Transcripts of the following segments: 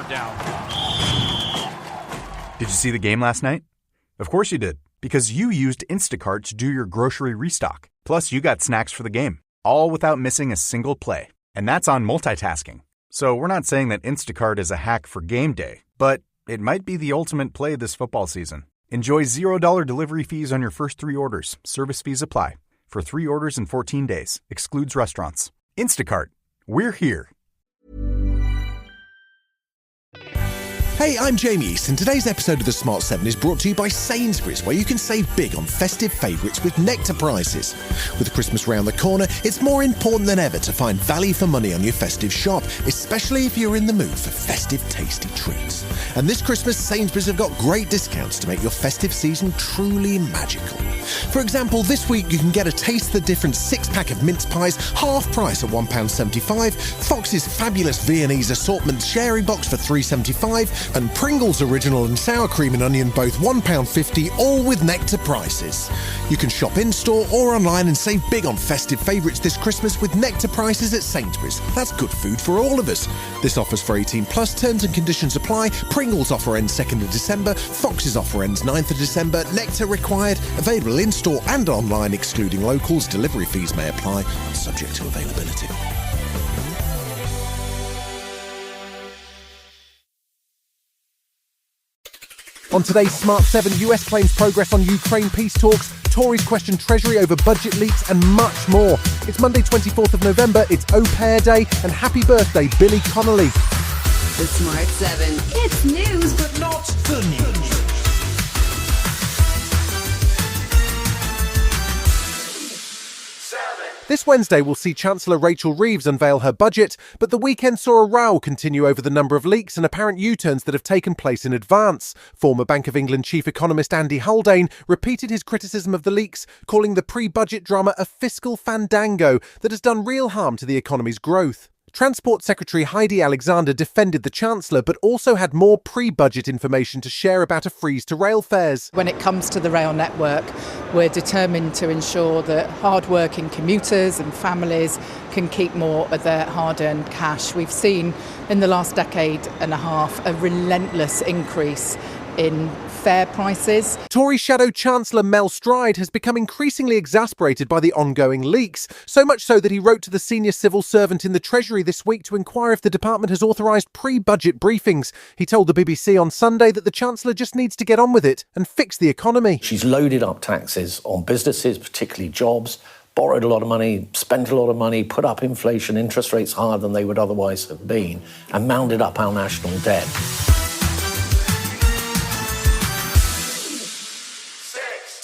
down. Did you see the game last night? Of course you did, because you used Instacart to do your grocery restock. Plus, you got snacks for the game, all without missing a single play. And that's on multitasking. So we're not saying that Instacart is a hack for game day, but it might be the ultimate play this football season. Enjoy $0 delivery fees on your first 3 orders. Service fees apply. For 3 orders in 14 days. Excludes restaurants. Instacart. We're here. Hey, I'm Jamie East, and today's episode of The Smart 7 is brought to you by Sainsbury's, where you can save big on festive favourites with Nectar prices. With Christmas round the corner, it's more important than ever to find value for money on your festive shop, especially if you're in the mood for festive, tasty treats. And this Christmas, Sainsbury's have got great discounts to make your festive season truly magical. For example, this week you can get a Taste the Difference 6-pack of mince pies, half price at £1.75, Fox's fabulous Viennese assortment sharing box for £3.75, and Pringles Original and Sour Cream and Onion both £1.50, all with Nectar prices. You can shop in-store or online and save big on festive favourites this Christmas with Nectar prices at Sainsbury's. That's good food for all of us. This offer's for 18+, terms and conditions apply. Pringles offer ends 2nd of December, Fox's offer ends 9th of December, Nectar required, available in-store and online excluding locals. Delivery fees may apply, subject to availability. On today's Smart 7, US claims progress on Ukraine peace talks, Tories question Treasury over budget leaks and much more. It's Monday 24th of November, it's Au Pair Day, and happy birthday Billy Connolly. The Smart 7. It's news, but not the news. This Wednesday will see Chancellor Rachel Reeves unveil her budget, but the weekend saw a row continue over the number of leaks and apparent U-turns that have taken place in advance. Former Bank of England chief economist Andy Haldane repeated his criticism of the leaks, calling the pre-budget drama a fiscal fandango that has done real harm to the economy's growth. Transport Secretary Heidi Alexander defended the Chancellor, but also had more pre-budget information to share about a freeze to rail fares. When it comes to the rail network, we're determined to ensure that hard-working commuters and families can keep more of their hard-earned cash. We've seen in the last decade and a half a relentless increase in fare prices. Tory Shadow Chancellor Mel Stride has become increasingly exasperated by the ongoing leaks, so much so that he wrote to the senior civil servant in the Treasury this week to inquire if the department has authorised pre-budget briefings. He told the BBC on Sunday that the Chancellor just needs to get on with it and fix the economy. She's loaded up taxes on businesses, particularly jobs, borrowed a lot of money, spent a lot of money, put up inflation, interest rates higher than they would otherwise have been, and mounted up our national debt.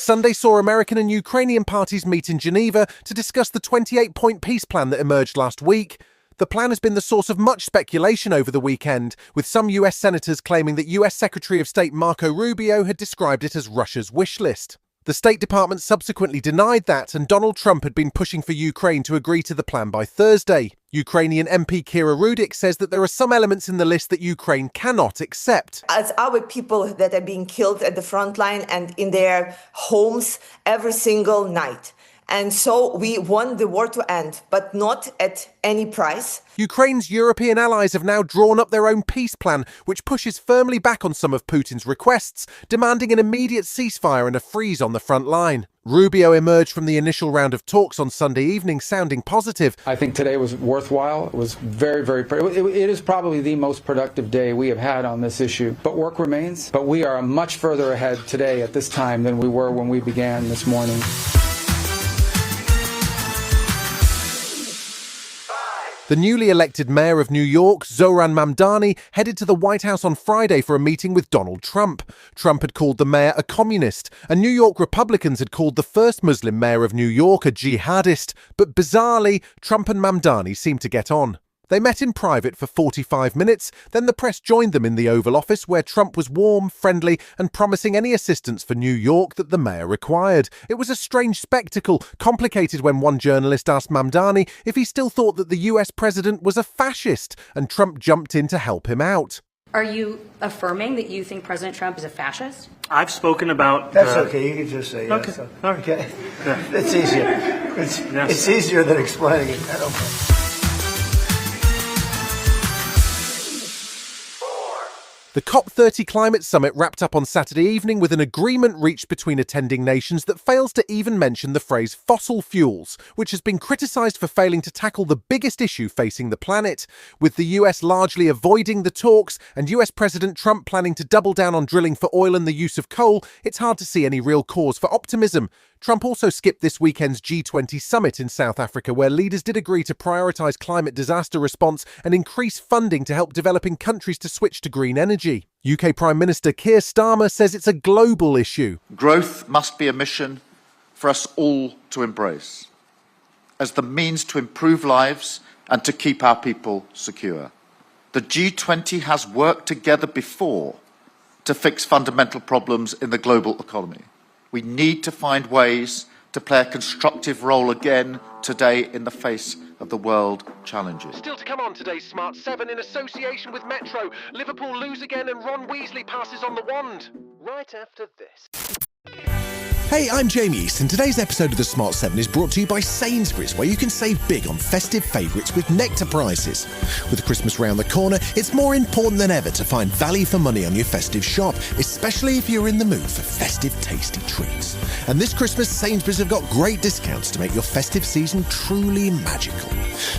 Sunday saw American and Ukrainian parties meet in Geneva to discuss the 28-point peace plan that emerged last week. The plan has been the source of much speculation over the weekend, with some US senators claiming that US Secretary of State Marco Rubio had described it as Russia's wish list. The State Department subsequently denied that, and Donald Trump had been pushing for Ukraine to agree to the plan by Thursday. Ukrainian MP Kira Rudik says that there are some elements in the list that Ukraine cannot accept. As our people that are being killed at the front line and in their homes every single night. And so we want the war to end, but not at any price. Ukraine's European allies have now drawn up their own peace plan, which pushes firmly back on some of Putin's requests, demanding an immediate ceasefire and a freeze on the front line. Rubio emerged from the initial round of talks on Sunday evening sounding positive. I think today was worthwhile. It was it is probably the most productive day we have had on this issue. But work remains. But we are much further ahead today at this time than we were when we began this morning. The newly elected mayor of New York, Zohran Mamdani, headed to the White House on Friday for a meeting with Donald Trump. Trump had called the mayor a communist, and New York Republicans had called the first Muslim mayor of New York a jihadist. But bizarrely, Trump and Mamdani seemed to get on. They met in private for 45 minutes, then the press joined them in the Oval Office, where Trump was warm, friendly, and promising any assistance for New York that the mayor required. It was a strange spectacle, complicated when one journalist asked Mamdani if he still thought that the US president was a fascist, and Trump jumped in to help him out. Are you affirming that you think President Trump is a fascist? I've spoken about... That's okay, you can just say yes. Okay. All right. Okay. Yeah. It's easier. It's easier than explaining it. I don't know. The COP30 climate summit wrapped up on Saturday evening with an agreement reached between attending nations that fails to even mention the phrase fossil fuels, which has been criticised for failing to tackle the biggest issue facing the planet. With the US largely avoiding the talks and US President Trump planning to double down on drilling for oil and the use of coal, it's hard to see any real cause for optimism. Trump also skipped this weekend's G20 summit in South Africa, where leaders did agree to prioritise climate disaster response and increase funding to help developing countries to switch to green energy. UK Prime Minister Keir Starmer says it's a global issue. Growth must be a mission for us all to embrace, as the means to improve lives and to keep our people secure. The G20 has worked together before to fix fundamental problems in the global economy. We need to find ways to play a constructive role again today in the face of the world challenges. Still to come on today's Smart 7 in association with Metro. Liverpool lose again and Ron Weasley passes on the wand. Right after this. Hey, I'm Jamie East, and today's episode of the Smart 7 is brought to you by Sainsbury's, where you can save big on festive favourites with Nectar prices. With Christmas round the corner, it's more important than ever to find value for money on your festive shop, especially if you're in the mood for festive, tasty treats. And this Christmas, Sainsbury's have got great discounts to make your festive season truly magical.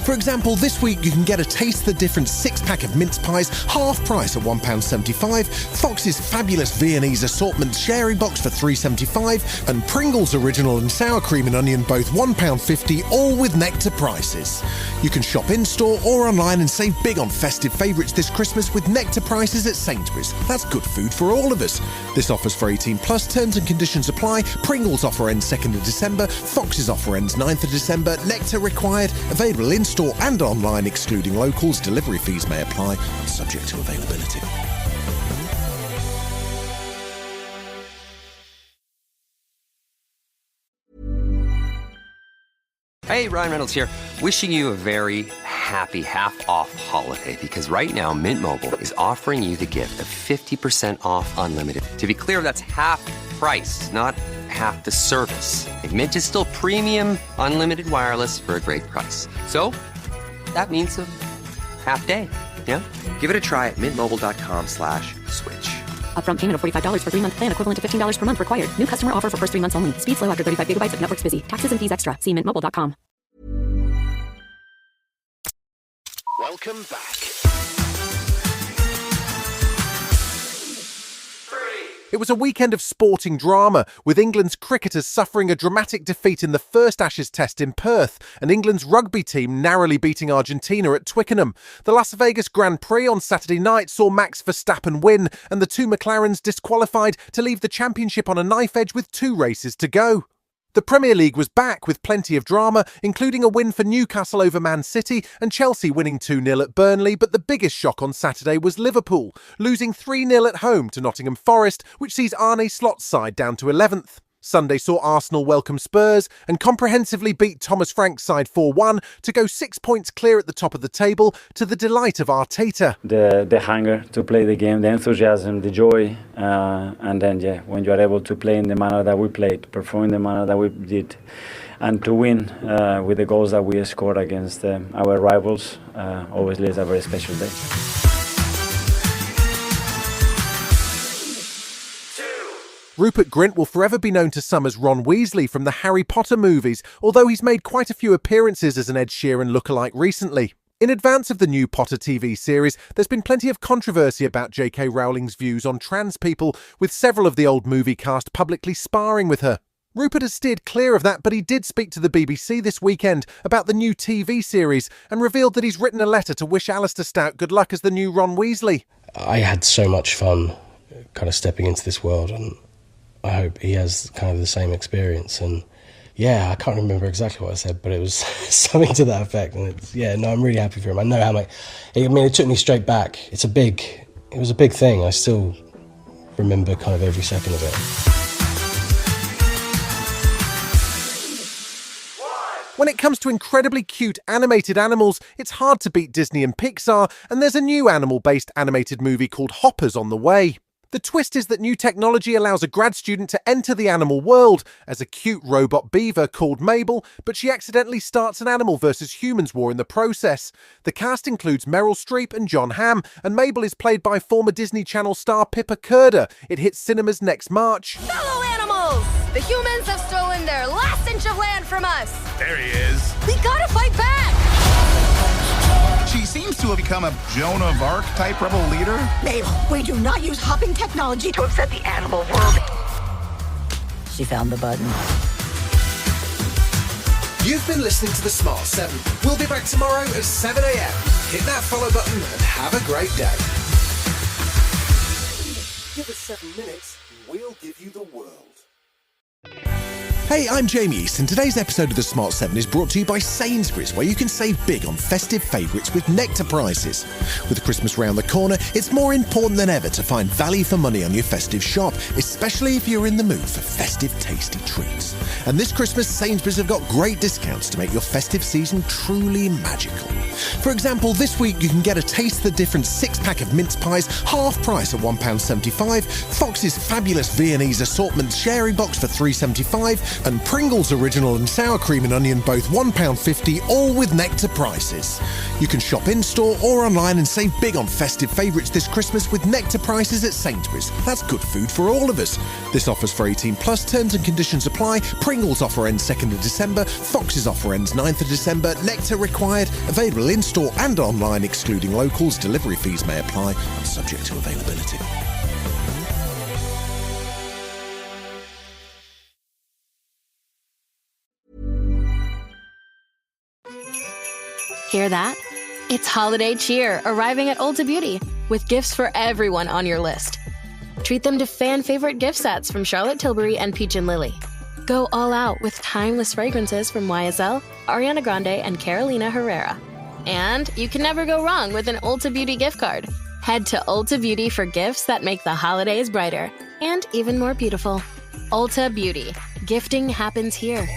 For example, this week you can get a Taste the Difference 6-pack of mince pies, half price at £1.75, Fox's fabulous Viennese assortment sharing box for £3.75, and Pringles Original and Sour Cream and Onion both £1.50, all with Nectar prices. You can shop in-store or online and save big on festive favourites this Christmas with Nectar prices at Sainsbury's. That's good food for all of us. This offer's for 18 plus, terms and conditions apply. Pringles offer ends 2nd of December, Fox's offer ends 9th of December, Nectar required, available in-store and online excluding locals, delivery fees may apply, subject to availability. Hey, Ryan Reynolds here, wishing you a very happy half-off holiday, because right now Mint Mobile is offering you the gift of 50% off unlimited. To be clear, that's half price, not half the service. And Mint is still premium unlimited wireless for a great price. So that means a half day, yeah? Give it a try at mintmobile.com/switch. Upfront payment of $45 for 3-month plan, equivalent to $15 per month required. New customer offer for first 3 months only. Speed slow after 35 gigabytes if network's busy. Taxes and fees extra. See mintmobile.com. Welcome back. It was a weekend of sporting drama, with England's cricketers suffering a dramatic defeat in the first Ashes test in Perth, and England's rugby team narrowly beating Argentina at Twickenham. The Las Vegas Grand Prix on Saturday night saw Max Verstappen win, and the two McLarens disqualified to leave the championship on a knife edge with 2 races to go. The Premier League was back with plenty of drama, including a win for Newcastle over Man City and Chelsea winning 2-0 at Burnley, but the biggest shock on Saturday was Liverpool, losing 3-0 at home to Nottingham Forest, which sees Arne Slot's side down to 11th. Sunday saw Arsenal welcome Spurs and comprehensively beat Thomas Frank's side 4-1 to go 6 points clear at the top of the table, to the delight of Arteta. The hunger to play the game, the enthusiasm, the joy, and then when you are able to play in the manner that we played, perform in the manner that we did, and to win with the goals that we scored against our rivals, obviously it's a very special day. Rupert Grint will forever be known to some as Ron Weasley from the Harry Potter movies, although he's made quite a few appearances as an Ed Sheeran lookalike recently. In advance of the new Potter TV series, there's been plenty of controversy about J.K. Rowling's views on trans people, with several of the old movie cast publicly sparring with her. Rupert has steered clear of that, but he did speak to the BBC this weekend about the new TV series and revealed that he's written a letter to wish Alistair Stout good luck as the new Ron Weasley. I had so much fun kind of stepping into this world, and I hope he has kind of the same experience. And yeah, I can't remember exactly what I said, but it was something to that effect. And I'm really happy for him. I know how much, it took me straight back. It was a big thing. I still remember kind of every second of it. When it comes to incredibly cute animated animals, it's hard to beat Disney and Pixar, and there's a new animal-based animated movie called Hoppers on the way. The twist is that new technology allows a grad student to enter the animal world as a cute robot beaver called Mabel, but she accidentally starts an animal versus humans war in the process. The cast includes Meryl Streep and John Hamm, and Mabel is played by former Disney Channel star Pippa Kerder. It hits cinemas next March. Fellow animals! The humans have stolen their last inch of land from us! There he is. We gotta fight back! She seems to have become a Joan of Arc type rebel leader. Mabel, we do not use hopping technology to upset the animal world. She found the button. You've been listening to The Smart 7. We'll be back tomorrow at 7 a.m. Hit that follow button and have a great day. Give us 7 minutes and we'll give you the world. Hey, I'm Jamie East, and today's episode of The Smart 7 is brought to you by Sainsbury's, where you can save big on festive favourites with nectar prices. With Christmas round the corner, it's more important than ever to find value for money on your festive shop, especially if you're in the mood for festive, tasty treats. And this Christmas, Sainsbury's have got great discounts to make your festive season truly magical. For example, this week you can get a Taste the Difference 6-pack of mince pies, half price at £1.75, Fox's fabulous Viennese assortment sharing box for £3.75, and Pringles Original and Sour Cream and Onion both £1.50, all with nectar prices. You can shop in-store or online and save big on festive favourites this Christmas with nectar prices at Sainsbury's. That's good food for all of us. This offer's for 18+, terms and conditions apply. Pringles offer ends 2nd of December, Fox's offer ends 9th of December, nectar required, available in-store and online excluding locals, delivery fees may apply and subject to availability. Hear that? It's holiday cheer arriving at Ulta Beauty with gifts for everyone on your list. Treat them to fan-favorite gift sets from Charlotte Tilbury and Peach & Lily. Go all out with timeless fragrances from YSL, Ariana Grande, and Carolina Herrera. And you can never go wrong with an Ulta Beauty gift card. Head to Ulta Beauty for gifts that make the holidays brighter and even more beautiful. Ulta Beauty. Gifting happens here.